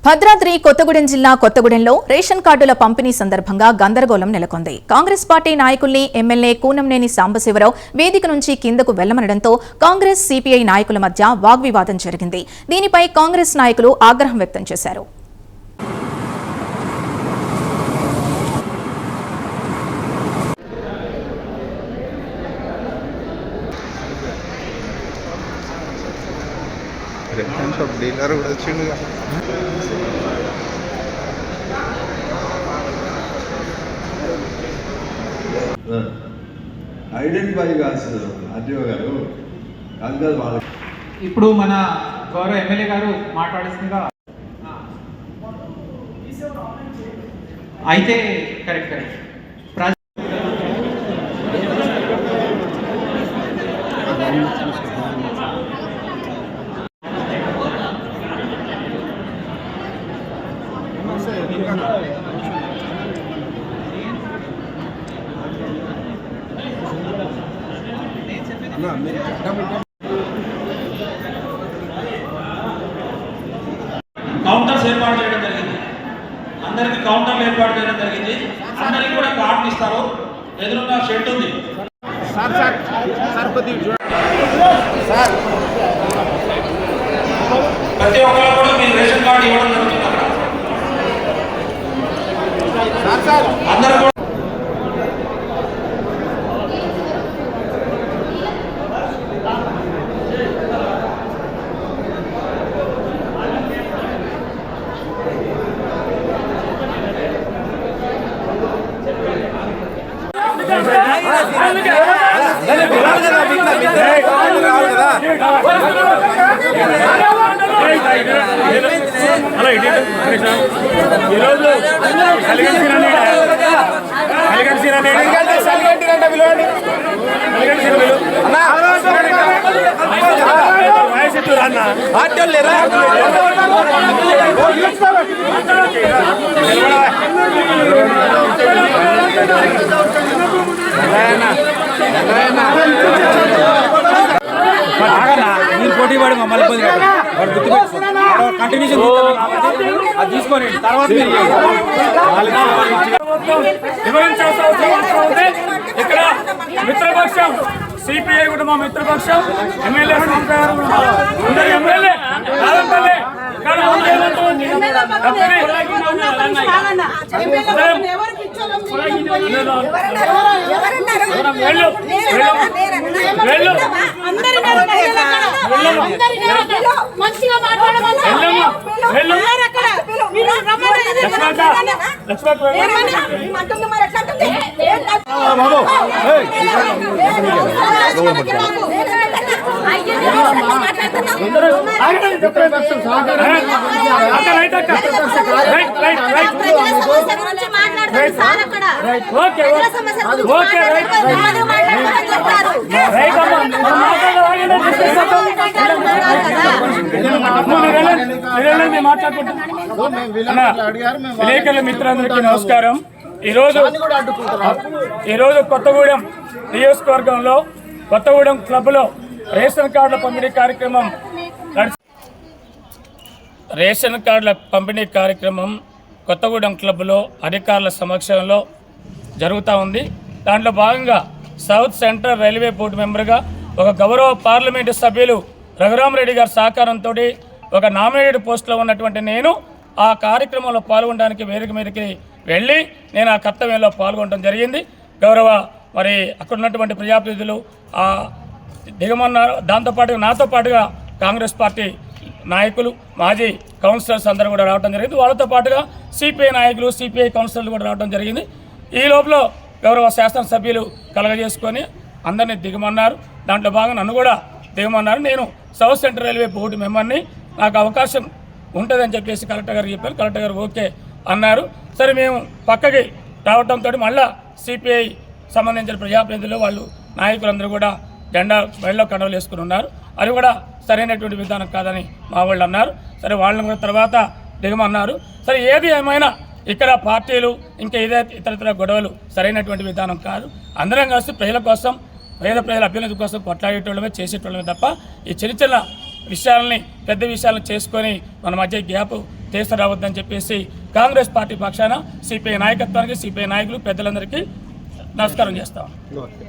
భద్రాద్రి కొత్తగూడెం జిల్లా కొత్తగూడెంలో రేషన్ కార్డుల పంపిణీ సందర్భంగా గందరగోళం నెలకొంది. కాంగ్రెస్ పార్టీ నాయకుల్ని ఎమ్మెల్యే కూనంనేని సాంబశివరావు వేదిక నుంచి కిందకు వెళ్లమనడంతో కాంగ్రెస్ సిపిఐ నాయకుల మధ్య వాగ్వివాదం జరిగింది. దీనిపై కాంగ్రెస్ నాయకులు ఆగ్రహం వ్యక్తం చేశారు. డీలర్ కూడా వచ్చిండుగా. ఐడెంటిఫై కాదు ఆర్టీఓ గారు కాదు వాళ్ళు. ఇప్పుడు మన గౌరవ ఎమ్మెల్యే గారు మాట్లాడుతుందిగా అయితే కరెక్ట్ కౌంటర్స్ ఏర్పాటు చేయడం జరిగింది. అందరికి కౌంటర్లు ఏర్పాటు చేయడం జరిగింది. అందరికి కూడా కార్డులు ఇస్తారు. ఎదురున్న షెడ్ ఉంది. ప్రతి ఒక్కరు కూడా మీరు రేషన్ కార్డు ఇవ్వడం జరుగుతుంది. అందరూ కూడా మీరు పోటీ పడి మమ్మల్ని ఇబ్బంది వాడు గుర్తుపెట్టుకోండి. కంటిన్యూషన్ అది తీసుకొని తర్వాత ఇక్కడ మిత్రపక్షం సిపిఐ కూడా మా మిత్రపక్షం ఎమ్మెల్యే ఎమ్మెల్యే కాదంటే విలేకరుల మిత్రులందరికీ నమస్కారం. ఈరోజు కొత్తగూడెం నియోజకవర్గంలో కొత్తగూడెం క్లబ్లో రేషన్ కార్డుల పంపిణీ కార్యక్రమం కొత్తగూడెం క్లబ్లో అధికారుల సమక్షంలో జరుగుతూ ఉంది. దాంట్లో భాగంగా సౌత్ సెంట్రల్ రైల్వే బోర్డు మెంబర్గా ఒక గౌరవ పార్లమెంటు సభ్యులు రఘురామరెడ్డి గారి సహకారంతో ఒక నామినేటెడ్ పోస్టులో ఉన్నటువంటి నేను ఆ కార్యక్రమంలో పాల్గొనడానికి వేదిక మీదకి వెళ్ళి నేను ఆ కర్తవ్యంలో పాల్గొనడం జరిగింది. గౌరవ మరి అక్కడ ఉన్నటువంటి ప్రజాప్రతినిధులు దిగమన్నారు. దాంతోపాటుగా నాతో పాటుగా కాంగ్రెస్ పార్టీ నాయకులు మాజీ కౌన్సిలర్స్ అందరూ కూడా రావడం జరిగింది. వాళ్ళతో పాటుగా సిపిఐ నాయకులు సిపిఐ కౌన్సిలర్లు కూడా రావడం జరిగింది. ఈ లోపల గౌరవ శాసనసభ్యులు కలగజేసుకొని అందరినీ దిగమన్నారు. దాంట్లో భాగంగా నన్ను కూడా దిగమన్నారు. నేను సౌత్ సెంట్రల్ రైల్వే బోర్డు మెంబర్ని, నాకు అవకాశం ఉంటుందని చెప్పేసి కలెక్టర్ గారికి చెప్పారు. కలెక్టర్ గారు ఓకే అన్నారు. సరే మేము పక్కకి రావడంతో మళ్ళా సిపిఐ సంబంధించిన ప్రజాప్రతినిధులు వాళ్ళు నాయకులందరూ కూడా జెండా మెడలో కండవలు వేసుకుని ఉన్నారు. అది కూడా సరైనటువంటి విధానం కాదని మా వాళ్ళు అన్నారు. సరే వాళ్ళని కూడా తర్వాత దిగమన్నారు. సరే ఏది ఏమైనా ఇక్కడ పార్టీలు ఇంకా ఏదైతే ఇతర గొడవలు సరైనటువంటి విధానం కాదు. అందరం కలిసి ప్రజల కోసం ప్రజల అభ్యున్నతి కోసం కొట్లాడేటోళ్ళమే చేసేటోళ్ళమే తప్ప ఈ చిన్న చిన్న విషయాలని పెద్ద విషయాలను చేసుకొని మన మధ్య గ్యాప్ తీసుకురావద్దని చెప్పేసి కాంగ్రెస్ పార్టీ పక్షాన సిపిఐ నాయకత్వానికి సిపిఐ నాయకులు పెద్దలందరికీ నమస్కారం చేస్తాం.